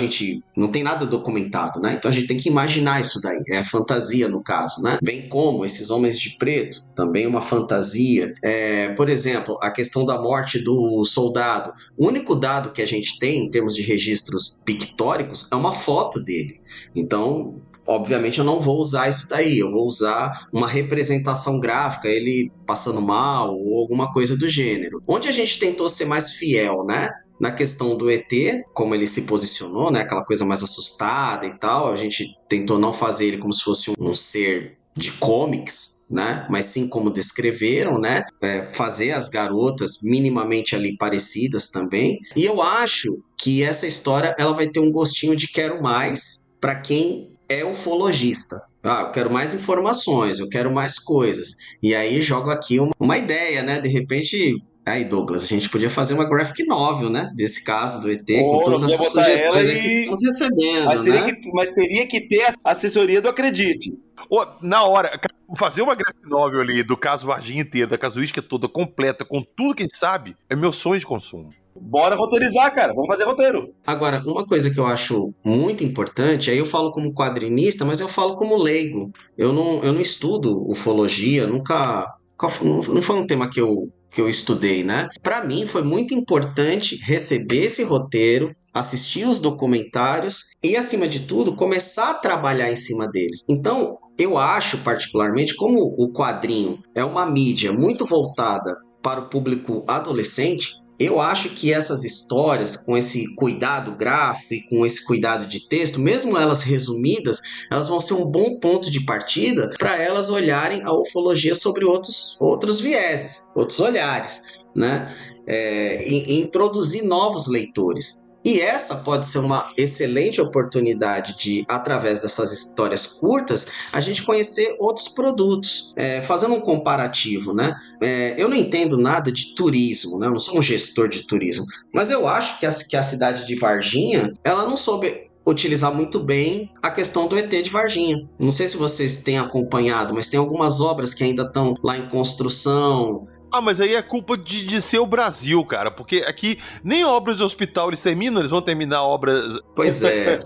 não tem nada documentado, né? Então a gente tem que imaginar isso daí, é a fantasia no caso, né? Bem como esses homens de preto, também uma fantasia. Por exemplo, a questão da morte do soldado. O único dado que a gente tem em termos de registros pictóricos é uma foto dele. Então, obviamente eu não vou usar isso daí, eu vou usar uma representação gráfica, ele passando mal ou alguma coisa do gênero. Onde a gente tentou ser mais fiel, né? Na questão do ET, como ele se posicionou, né? Aquela coisa mais assustada e tal, a gente tentou não fazer ele como se fosse um ser de comics, né? Mas sim como descreveram, né? Fazer as garotas minimamente ali parecidas também. E eu acho que essa história ela vai ter um gostinho de quero mais para quem é ufologista. Eu quero mais informações, eu quero mais coisas. E aí jogo aqui uma ideia, né? De repente... Aí, Douglas, a gente podia fazer uma graphic novel, né? Desse caso do ET, com todas essas sugestões aí que estamos recebendo, né? Mas teria que ter a assessoria do Acredite. Na hora, fazer uma graphic novel ali do caso Varginha inteiro, da casuística toda, completa, com tudo que a gente sabe, é meu sonho de consumo. Bora roteirizar, cara. Vamos fazer roteiro. Agora, uma coisa que eu acho muito importante, aí eu falo como quadrinista, mas eu falo como leigo. Eu não estudo ufologia, nunca... Não foi um tema que eu estudei, né? Para mim foi muito importante receber esse roteiro, assistir os documentários e, acima de tudo, começar a trabalhar em cima deles. Então, eu acho particularmente, como o quadrinho é uma mídia muito voltada para o público adolescente, eu acho que essas histórias, com esse cuidado gráfico e com esse cuidado de texto, mesmo elas resumidas, elas vão ser um bom ponto de partida para elas olharem a ufologia sobre outros vieses, outros olhares, né? E introduzir novos leitores. E essa pode ser uma excelente oportunidade de, através dessas histórias curtas, a gente conhecer outros produtos, fazendo um comparativo, né? Eu não entendo nada de turismo, né? Eu não sou um gestor de turismo, mas eu acho que a cidade de Varginha, ela não soube utilizar muito bem a questão do ET de Varginha. Não sei se vocês têm acompanhado, mas tem algumas obras que ainda estão lá em construção. Mas aí é culpa de ser o Brasil, cara, porque aqui nem obras de hospital eles terminam, eles vão terminar obras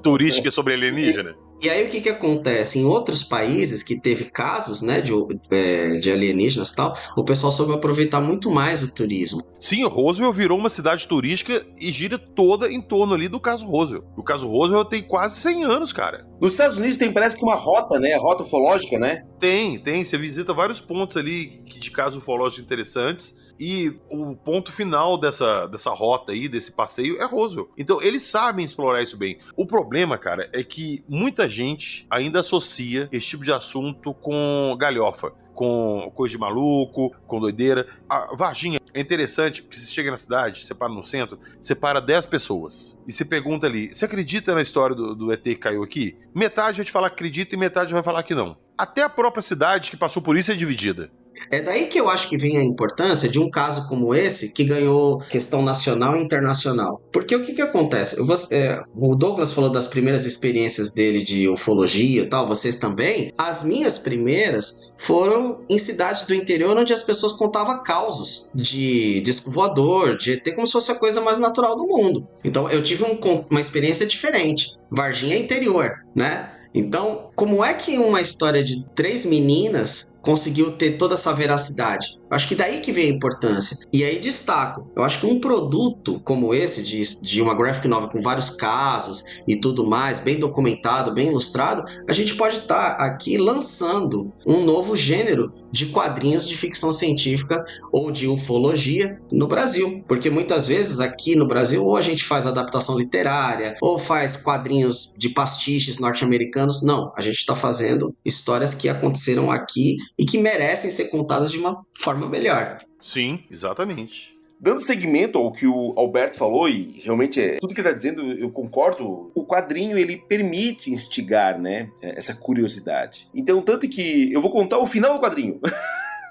turísticas sobre alienígena. E aí o que acontece? Em outros países que teve casos, né, de alienígenas e tal, o pessoal soube aproveitar muito mais o turismo. Sim, Roswell virou uma cidade turística e gira toda em torno ali do caso Roswell. O caso Roswell tem quase 100 anos, cara. Nos Estados Unidos tem, parece que uma rota, né? A rota ufológica, né? Tem. Você visita vários pontos ali de casos ufológicos interessantes. E o ponto final dessa rota aí, desse passeio, é Roswell. Então, eles sabem explorar isso bem. O problema, cara, é que muita gente ainda associa esse tipo de assunto com galhofa, com coisa de maluco, com doideira. A Varginha é interessante, porque você chega na cidade, você para no centro, você para 10 pessoas. E você pergunta ali, você acredita na história do ET que caiu aqui? Metade vai te falar que acredita e metade vai falar que não. Até a própria cidade que passou por isso é dividida. É daí que eu acho que vem a importância de um caso como esse, que ganhou questão nacional e internacional. Porque o que acontece? O Douglas falou das primeiras experiências dele de ufologia e tal, vocês também. As minhas primeiras foram em cidades do interior onde as pessoas contavam causos de disco voador, de ET, como se fosse a coisa mais natural do mundo. Então eu tive uma experiência diferente. Varginha é interior, né? Então, como é que uma história de 3 meninas conseguiu ter toda essa veracidade? Acho que daí que vem a importância. E aí destaco, eu acho que um produto como esse, de uma graphic novel com vários casos e tudo mais, bem documentado, bem ilustrado, a gente pode estar aqui lançando um novo gênero de quadrinhos de ficção científica ou de ufologia no Brasil. Porque muitas vezes aqui no Brasil, ou a gente faz adaptação literária, ou faz quadrinhos de pastiches norte-americanos. Não, a gente está fazendo histórias que aconteceram aqui e que merecem ser contadas de uma forma melhor. Sim, exatamente. Dando seguimento ao que o Alberto falou, e realmente tudo que ele está dizendo eu concordo, o quadrinho ele permite instigar, né, essa curiosidade. Então, tanto que eu vou contar o final do quadrinho.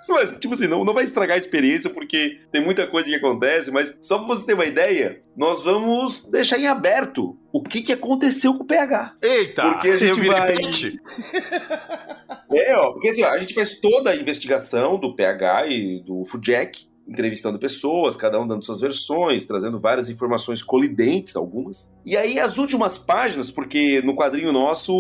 Mas, tipo assim, não vai estragar a experiência, porque tem muita coisa que acontece, mas só pra você ter uma ideia, nós vamos deixar em aberto o que aconteceu com o PH. Eita! Porque a gente vai... porque assim, a gente fez toda a investigação do PH e do Fujek, entrevistando pessoas, cada um dando suas versões, trazendo várias informações colidentes, algumas. E aí as últimas páginas, porque no quadrinho nosso,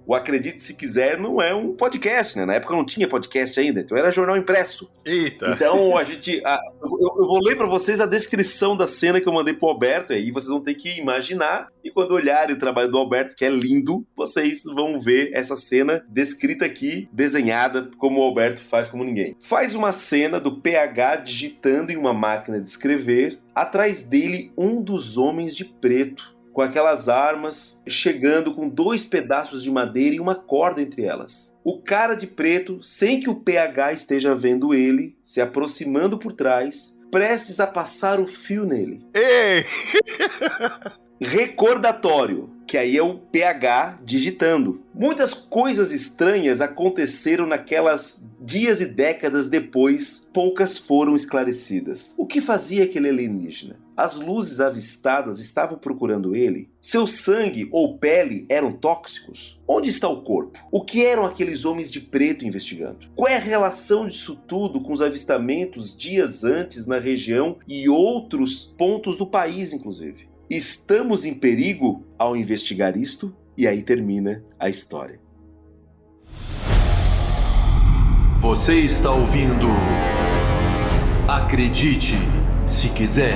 o Acredite Se Quiser não é um podcast, né? Na época não tinha podcast ainda, então era jornal impresso. Eita! Então eu vou ler pra vocês a descrição da cena que eu mandei pro Alberto, e aí vocês vão ter que imaginar, e quando olharem o trabalho do Alberto, que é lindo, vocês vão ver essa cena descrita aqui, desenhada, como o Alberto faz como ninguém. Faz uma cena do PH digitando em uma máquina de escrever, atrás dele um dos homens de preto, com aquelas armas, chegando com 2 pedaços de madeira e uma corda entre elas. O cara de preto, sem que o PH esteja vendo ele, se aproximando por trás, prestes a passar o fio nele. Ei! Recordatório, que aí é o PH digitando. Muitas coisas estranhas aconteceram naquelas dias e décadas depois, poucas foram esclarecidas. O que fazia aquele alienígena? As luzes avistadas estavam procurando ele? Seu sangue ou pele eram tóxicos? Onde está o corpo? O que eram aqueles homens de preto investigando? Qual é a relação disso tudo com os avistamentos dias antes na região e outros pontos do país, inclusive? Estamos em perigo ao investigar isto? E aí termina a história. Você está ouvindo Acredite Se Quiser.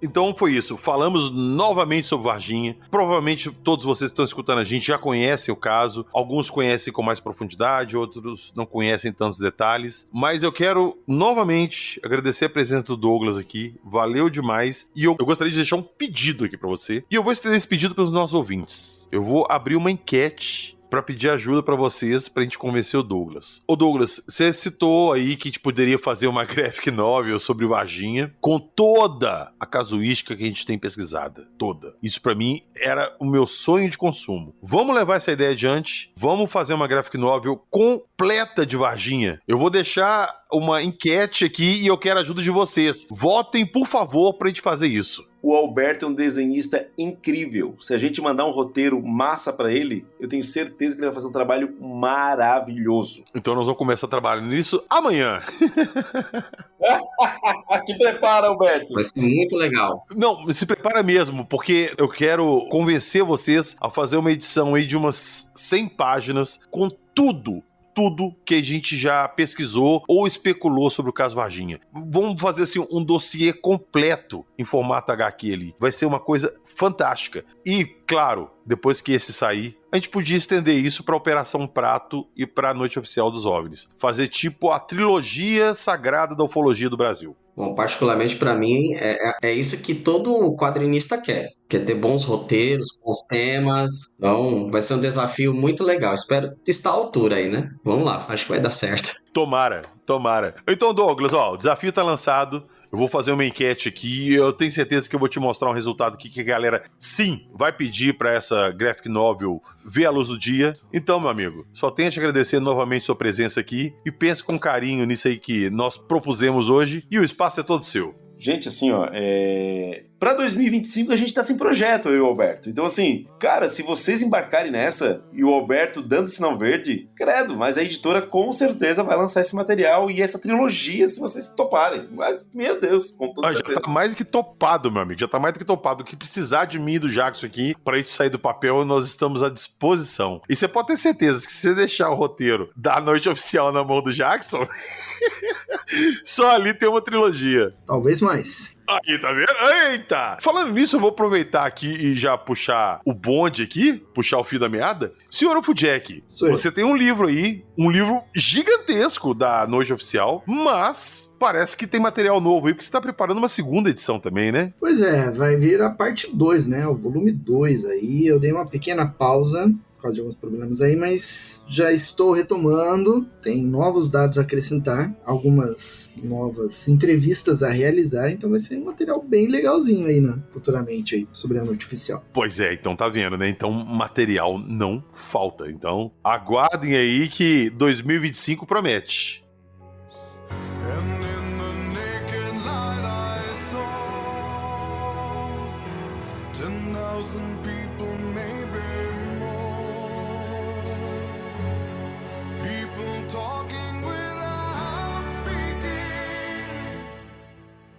Então foi isso. Falamos novamente sobre Varginha. Provavelmente todos vocês que estão escutando a gente já conhecem o caso. Alguns conhecem com mais profundidade, outros não conhecem tantos detalhes. Mas eu quero novamente agradecer a presença do Douglas aqui. Valeu demais. E eu gostaria de deixar um pedido aqui pra você. E eu vou estender esse pedido para os nossos ouvintes. Eu vou abrir uma enquete pra pedir ajuda pra vocês, pra gente convencer o Douglas. Ô Douglas, você citou aí que a gente poderia fazer uma graphic novel sobre Varginha com toda a casuística que a gente tem pesquisada. Toda. Isso pra mim era o meu sonho de consumo. Vamos levar essa ideia adiante, vamos fazer uma graphic novel completa de Varginha. Eu vou deixar uma enquete aqui e eu quero a ajuda de vocês. Votem, por favor, pra gente fazer isso. O Alberto é um desenhista incrível. Se a gente mandar um roteiro massa pra ele, eu tenho certeza que ele vai fazer um trabalho maravilhoso. Então nós vamos começar trabalhando nisso amanhã. Que prepara, Alberto. Vai ser muito legal. Não, se prepara mesmo, porque eu quero convencer vocês a fazer uma edição aí de umas 100 páginas com tudo que a gente já pesquisou ou especulou sobre o caso Varginha. Vamos fazer assim um dossiê completo em formato HQ ali. Vai ser uma coisa fantástica. E, claro, depois que esse sair, a gente podia estender isso para Operação Prato e para a Noite Oficial dos OVNIs. Fazer tipo a trilogia sagrada da ufologia do Brasil. Bom, particularmente pra mim, é isso que todo quadrinista quer. Quer ter bons roteiros, bons temas. Então, vai ser um desafio muito legal. Espero estar à altura aí, né? Vamos lá, acho que vai dar certo. Tomara. Então, Douglas, o desafio tá lançado. Eu vou fazer uma enquete aqui e eu tenho certeza que eu vou te mostrar um resultado aqui que a galera, sim, vai pedir pra essa graphic novel ver a luz do dia. Então, meu amigo, só tenho a te agradecer novamente sua presença aqui e pense com carinho nisso aí que nós propusemos hoje e o espaço é todo seu. Gente, assim, pra 2025 a gente tá sem projeto, eu e o Alberto. Então, assim, cara, se vocês embarcarem nessa e o Alberto dando sinal verde, credo, mas a editora com certeza vai lançar esse material e essa trilogia, se vocês toparem. Mas, meu Deus, com toda certeza. Já tá mais do que topado, meu amigo. Já tá mais do que topado. O que precisar de mim e do Jackson aqui, pra isso sair do papel, nós estamos à disposição. E você pode ter certeza que se você deixar o roteiro da Noite Oficial na mão do Jackson, só ali tem uma trilogia. Talvez mais. Aí, tá vendo? Eita! Falando nisso, eu vou aproveitar aqui e já puxar o bonde aqui, puxar o fio da meada. Senhor Ufujack, você tem um livro aí, um livro gigantesco da Noite Oficial, mas parece que tem material novo aí, porque você tá preparando uma segunda edição também, né? Pois é, vai vir a parte 2, né? O volume 2 aí. Eu dei uma pequena pausa por causa de alguns problemas aí, mas já estou retomando, tem novos dados a acrescentar, algumas novas entrevistas a realizar, então vai ser um material bem legalzinho aí, né, futuramente aí, sobre a Noite Oficial. Pois é, então tá vendo, né? Então material não falta, então aguardem aí que 2025 promete.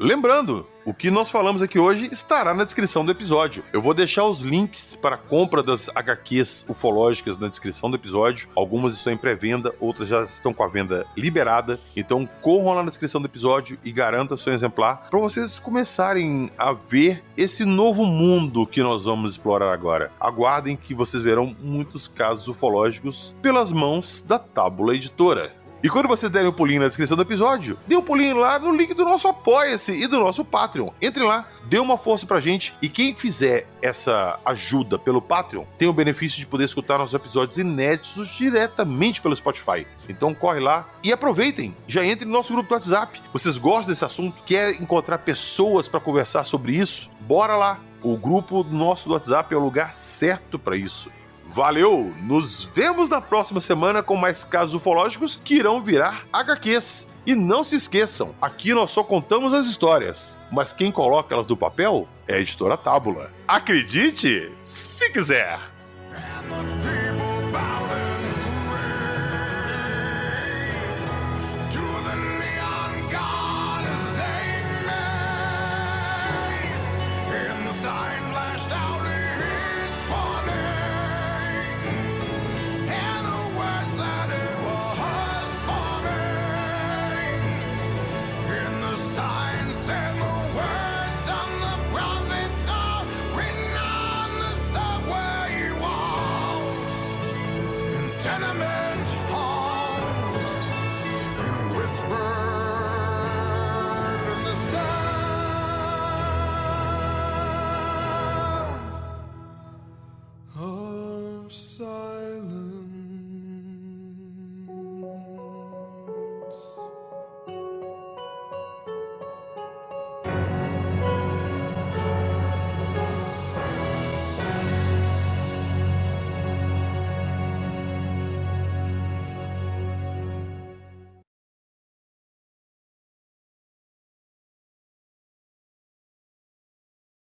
Lembrando, o que nós falamos aqui hoje estará na descrição do episódio. Eu vou deixar os links para a compra das HQs ufológicas na descrição do episódio. Algumas estão em pré-venda, outras já estão com a venda liberada. Então corram lá na descrição do episódio e garantam seu exemplar para vocês começarem a ver esse novo mundo que nós vamos explorar agora. Aguardem que vocês verão muitos casos ufológicos pelas mãos da Tábula Editora. E quando vocês derem um pulinho na descrição do episódio, dê um pulinho lá no link do nosso Apoia-se e do nosso Patreon. Entre lá, dê uma força pra gente e quem fizer essa ajuda pelo Patreon tem o benefício de poder escutar nossos episódios inéditos diretamente pelo Spotify. Então corre lá e aproveitem, já entre no nosso grupo do WhatsApp. Vocês gostam desse assunto? Quer encontrar pessoas para conversar sobre isso? Bora lá! O grupo nosso do WhatsApp é o lugar certo para isso. Valeu! Nos vemos na próxima semana com mais casos ufológicos que irão virar HQs. E não se esqueçam, aqui nós só contamos as histórias, mas quem coloca elas no papel é a Editora Tábula. Acredite, se quiser!